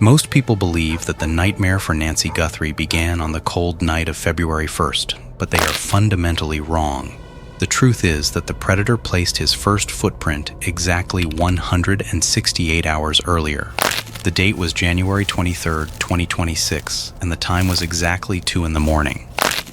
Most people believe that the nightmare for Nancy Guthrie began on the cold night of February 1st, but they are fundamentally wrong. The truth is that the predator placed his first footprint exactly 168 hours earlier. The date was January 23, 2026, and the time was exactly 2 in the morning.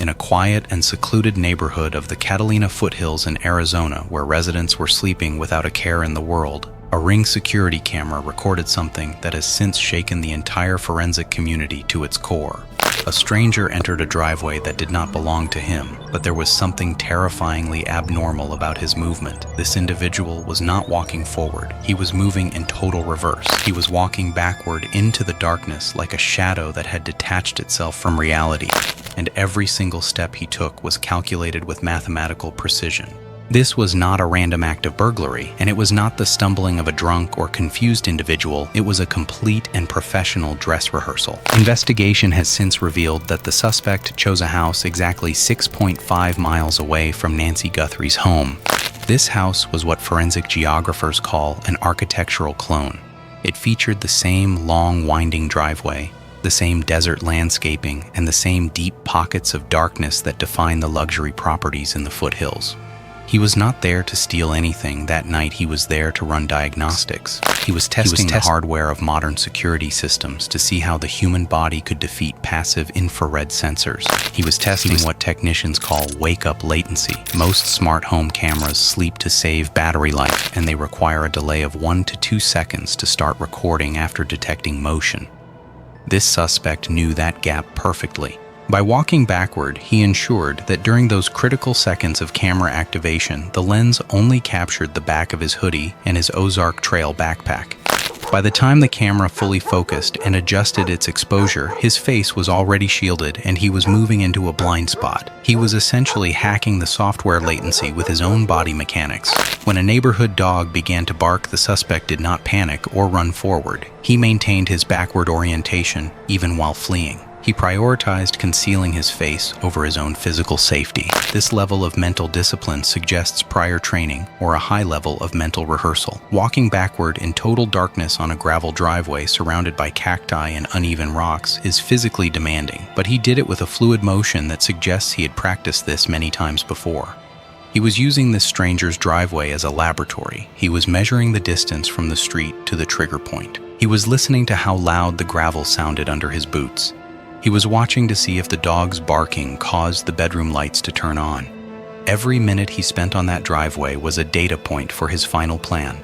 In a quiet and secluded neighborhood of the Catalina Foothills in Arizona, where residents were sleeping without a care in the world, a Ring security camera recorded something that has since shaken the entire forensic community to its core. A stranger entered a driveway that did not belong to him, but there was something terrifyingly abnormal about his movement. This individual was not walking forward. He was moving in total reverse. He was walking backward into the darkness like a shadow that had detached itself from reality, and every single step he took was calculated with mathematical precision. This was not a random act of burglary, and it was not the stumbling of a drunk or confused individual. It was a complete and professional dress rehearsal. Investigation has since revealed that the suspect chose a house exactly 6.5 miles away from Nancy Guthrie's home. This house was what forensic geographers call an architectural clone. It featured the same long, winding driveway, the same desert landscaping, and the same deep pockets of darkness that define the luxury properties in the foothills. He was not there to steal anything. That night he was there to run diagnostics. He was testing the hardware of modern security systems to see how the human body could defeat passive infrared sensors. He was testing what technicians call wake-up latency. Most smart home cameras sleep to save battery life, and they require a delay of 1 to 2 seconds to start recording after detecting motion. This suspect knew that gap perfectly. By walking backward, he ensured that during those critical seconds of camera activation, the lens only captured the back of his hoodie and his Ozark Trail backpack. By the time the camera fully focused and adjusted its exposure, his face was already shielded and he was moving into a blind spot. He was essentially hacking the software latency with his own body mechanics. When a neighborhood dog began to bark, the suspect did not panic or run forward. He maintained his backward orientation even while fleeing. He prioritized concealing his face over his own physical safety. This level of mental discipline suggests prior training or a high level of mental rehearsal. Walking backward in total darkness on a gravel driveway surrounded by cacti and uneven rocks is physically demanding, but he did it with a fluid motion that suggests he had practiced this many times before. He was using this stranger's driveway as a laboratory. He was measuring the distance from the street to the trigger point. He was listening to how loud the gravel sounded under his boots. He was watching to see if the dog's barking caused the bedroom lights to turn on. Every minute he spent on that driveway was a data point for his final plan.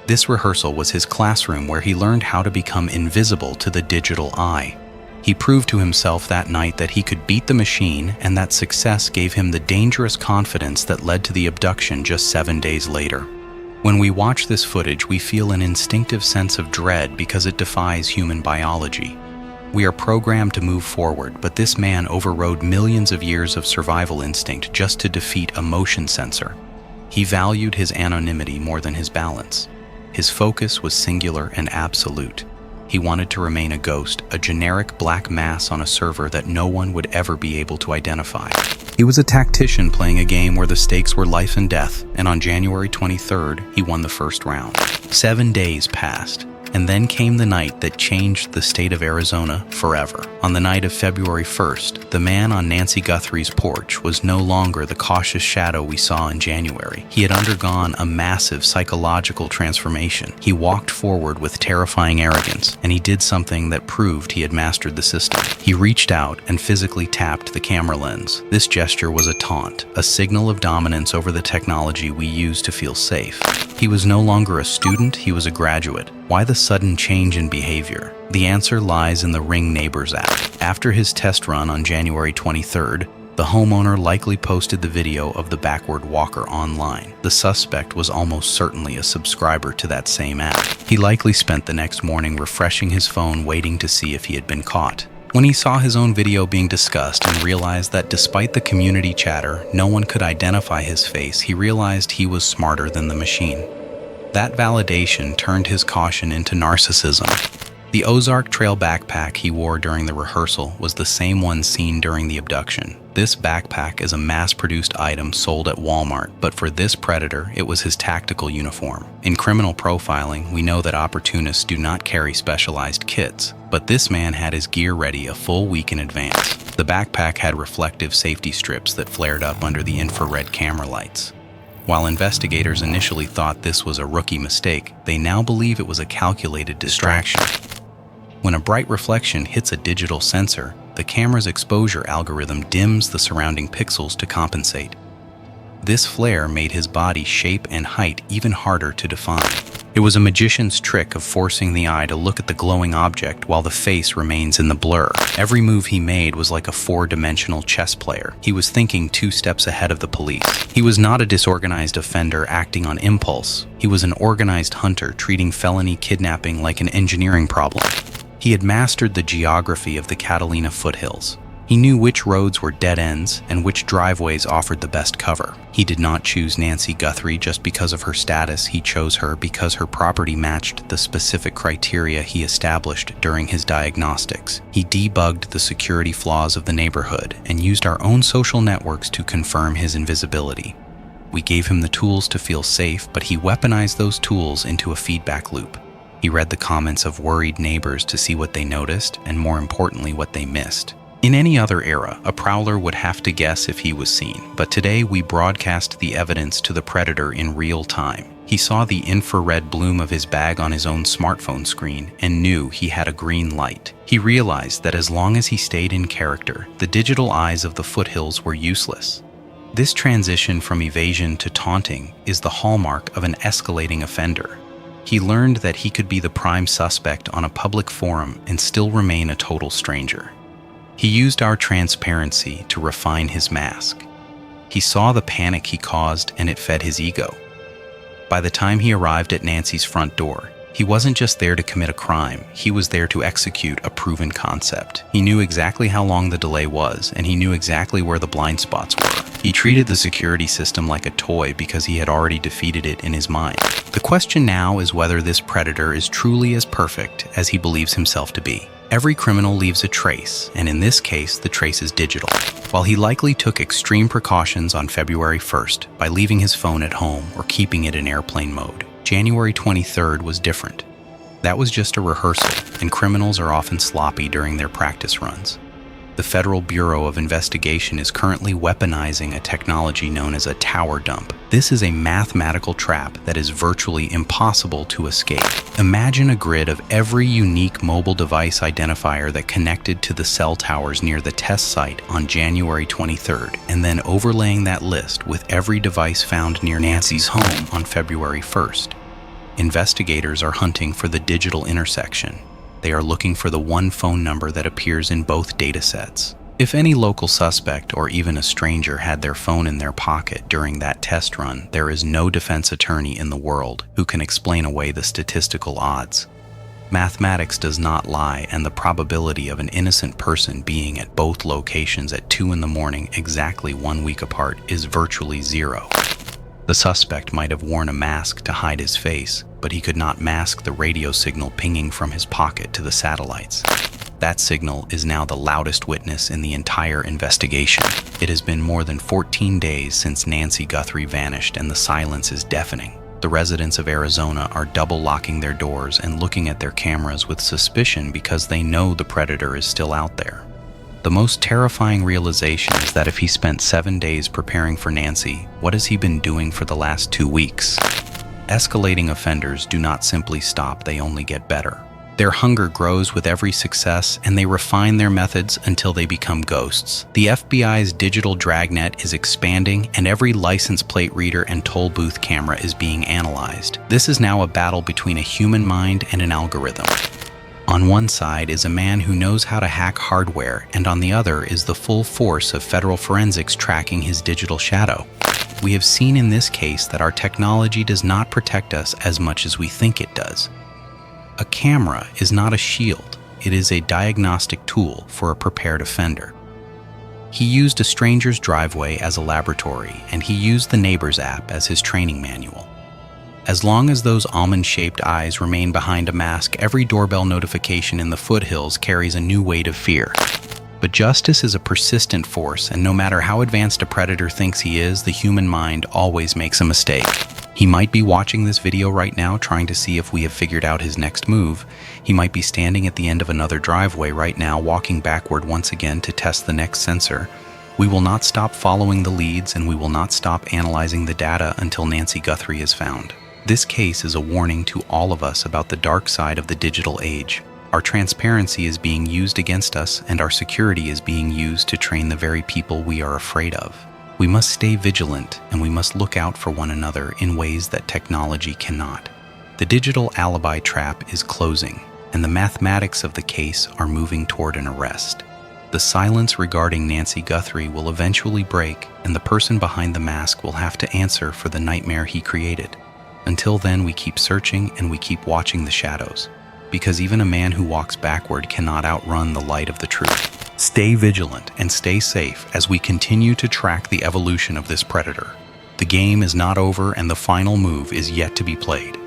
This rehearsal was his classroom where he learned how to become invisible to the digital eye. He proved to himself that night that he could beat the machine, and that success gave him the dangerous confidence that led to the abduction just 7 days later. When we watch this footage, we feel an instinctive sense of dread because it defies human biology. We are programmed to move forward, but this man overrode millions of years of survival instinct just to defeat a motion sensor. He valued his anonymity more than his balance. His focus was singular and absolute. He wanted to remain a ghost, a generic black mass on a server that no one would ever be able to identify. He was a tactician playing a game where the stakes were life and death, and on January 23rd, he won the first round. 7 days passed. And then came the night that changed the state of Arizona forever. On the night of February 1st, the man on Nancy Guthrie's porch was no longer the cautious shadow we saw in January. He had undergone a massive psychological transformation. He walked forward with terrifying arrogance, and he did something that proved he had mastered the system. He reached out and physically tapped the camera lens. This gesture was a taunt, a signal of dominance over the technology we use to feel safe. He was no longer a student, he was a graduate. Why the sudden change in behavior? The answer lies in the Ring Neighbors app. After his test run on January 23rd, the homeowner likely posted the video of the backward walker online. The suspect was almost certainly a subscriber to that same app. He likely spent the next morning refreshing his phone waiting to see if he had been caught. When he saw his own video being discussed and realized that despite the community chatter, no one could identify his face, he realized he was smarter than the machine. That validation turned his caution into narcissism. The Ozark Trail backpack he wore during the rehearsal was the same one seen during the abduction. This backpack is a mass-produced item sold at Walmart, but for this predator, it was his tactical uniform. In criminal profiling, we know that opportunists do not carry specialized kits, but this man had his gear ready a full week in advance. The backpack had reflective safety strips that flared up under the infrared camera lights. While investigators initially thought this was a rookie mistake, they now believe it was a calculated distraction. When a bright reflection hits a digital sensor, the camera's exposure algorithm dims the surrounding pixels to compensate. This flare made his body shape and height even harder to define. It was a magician's trick of forcing the eye to look at the glowing object while the face remains in the blur. Every move he made was like a four-dimensional chess player. He was thinking 2 steps ahead of the police. He was not a disorganized offender acting on impulse. He was an organized hunter treating felony kidnapping like an engineering problem. He had mastered the geography of the Catalina Foothills. He knew which roads were dead ends and which driveways offered the best cover. He did not choose Nancy Guthrie just because of her status. He chose her because her property matched the specific criteria he established during his diagnostics. He debugged the security flaws of the neighborhood and used our own social networks to confirm his invisibility. We gave him the tools to feel safe, but he weaponized those tools into a feedback loop. He read the comments of worried neighbors to see what they noticed and, more importantly, what they missed. In any other era, a prowler would have to guess if he was seen, but today we broadcast the evidence to the predator in real time. He saw the infrared bloom of his bag on his own smartphone screen and knew he had a green light. He realized that as long as he stayed in character, the digital eyes of the foothills were useless. This transition from evasion to taunting is the hallmark of an escalating offender. He learned that he could be the prime suspect on a public forum and still remain a total stranger. He used our transparency to refine his mask. He saw the panic he caused and it fed his ego. By the time he arrived at Nancy's front door, he wasn't just there to commit a crime, he was there to execute a proven concept. He knew exactly how long the delay was, and he knew exactly where the blind spots were. He treated the security system like a toy because he had already defeated it in his mind. The question now is whether this predator is truly as perfect as he believes himself to be. Every criminal leaves a trace, and in this case, the trace is digital. While he likely took extreme precautions on February 1st by leaving his phone at home or keeping it in airplane mode, January 23rd was different. That was just a rehearsal, and criminals are often sloppy during their practice runs. The Federal Bureau of Investigation is currently weaponizing a technology known as a tower dump. This is a mathematical trap that is virtually impossible to escape. Imagine a grid of every unique mobile device identifier that connected to the cell towers near the test site on January 23rd, and then overlaying that list with every device found near Nancy's home on February 1st. Investigators are hunting for the digital intersection. They are looking for the one phone number that appears in both datasets. If any local suspect or even a stranger had their phone in their pocket during that test run, there is no defense attorney in the world who can explain away the statistical odds. Mathematics does not lie, and the probability of an innocent person being at both locations at 2 in the morning exactly 1 week apart is virtually zero. The suspect might have worn a mask to hide his face, but he could not mask the radio signal pinging from his pocket to the satellites. That signal is now the loudest witness in the entire investigation. It has been more than 14 days since Nancy Guthrie vanished, and the silence is deafening. The residents of Arizona are double locking their doors and looking at their cameras with suspicion because they know the predator is still out there. The most terrifying realization is that if he spent 7 days preparing for Nancy, what has he been doing for the last 2 weeks? Escalating offenders do not simply stop, they only get better. Their hunger grows with every success, and they refine their methods until they become ghosts. The FBI's digital dragnet is expanding, and every license plate reader and toll booth camera is being analyzed. This is now a battle between a human mind and an algorithm. On one side is a man who knows how to hack hardware, and on the other is the full force of federal forensics tracking his digital shadow. We have seen in this case that our technology does not protect us as much as we think it does. A camera is not a shield, it is a diagnostic tool for a prepared offender. He used a stranger's driveway as a laboratory, and he used the neighbor's app as his training manual. As long as those almond-shaped eyes remain behind a mask, every doorbell notification in the foothills carries a new weight of fear. But justice is a persistent force, and no matter how advanced a predator thinks he is, the human mind always makes a mistake. He might be watching this video right now trying to see if we have figured out his next move. He might be standing at the end of another driveway right now, walking backward once again to test the next sensor. We will not stop following the leads, and we will not stop analyzing the data until Nancy Guthrie is found. This case is a warning to all of us about the dark side of the digital age. Our transparency is being used against us, and our security is being used to train the very people we are afraid of. We must stay vigilant, and we must look out for one another in ways that technology cannot. The digital alibi trap is closing, and the mathematics of the case are moving toward an arrest. The silence regarding Nancy Guthrie will eventually break, and the person behind the mask will have to answer for the nightmare he created. Until then, we keep searching and we keep watching the shadows, because even a man who walks backward cannot outrun the light of the truth. Stay vigilant and stay safe as we continue to track the evolution of this predator. The game is not over, and the final move is yet to be played.